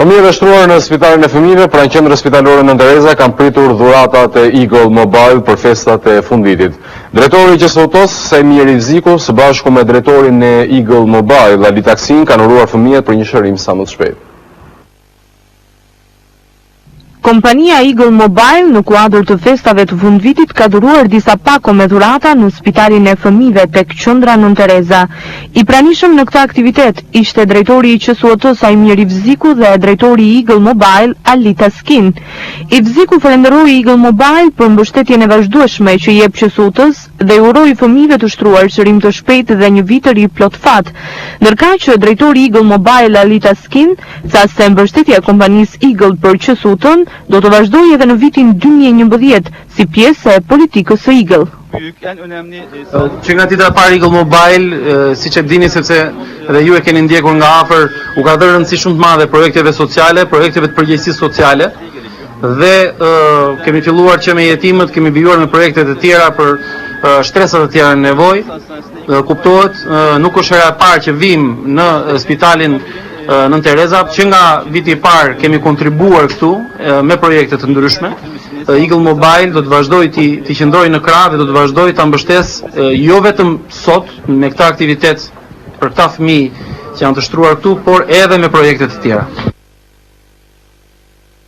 Fëmijët e shtruar në spitalin e fëmijëve pranë qendrës spitalore Nën Tereza kanë pritur dhuratat e Eagle Mobile për festat e fundvitit. Drejtori i QSOT-s, Semir Rivziku, së bashku me drejtorin e Eagle Mobile, Ali Taksin, kanë uruar fëmijët për një shërim sa më të shpejtë. Kompania Eagle Mobile në kuadër të festave të fundvitit ka dhuruar disa pako me dhurata në spitalin e fëmijëve tek qendra Nën Tereza. I pranishëm në këtë aktivitet ishte drejtori i QSOT-s Semir Rivziku dhe drejtori i Eagle Mobile Ali Taksin. Rivziku falenderoi Eagle Mobile për mbështetjen e vazhdueshme që i jep QSOT-s dhe uroi fëmijëve të shtruar shërim të shpejtë dhe një vit të ri plot fat. Ndërkaq që drejtori i Eagle Mobile Ali Taksin tha se mbështetja e kompanisë Eagle për QSOT-n do të vazhdojë edhe në vitin 2011 si pjesë e politikës së Eagle. Që nga dita e parë Eagle Mobile, siç e dini sepse edhe ju e keni ndjekur nga afër, u ka dhënë rëndësi shumë të madhe projekteve sociale, projekteve të përgjegjësisë sociale dhe kemi filluar që me jetimët, kemi vijuar me projekte të tjera për shtresat të tjera në nevojë. Kuptohet, nuk është hera e parë që vim në spitalin Nën Tereza, që nga viti i parë kemi kontribuar këtu me projekte të ndryshme. Eagle Mobile do të vazhdoj të qëndrojë në krah dhe do të vazhdoj ta mbështesë jo vetëm sot me këtë aktivitet për këta fëmijë që janë të shtruar këtu, por edhe me projekte të tjera.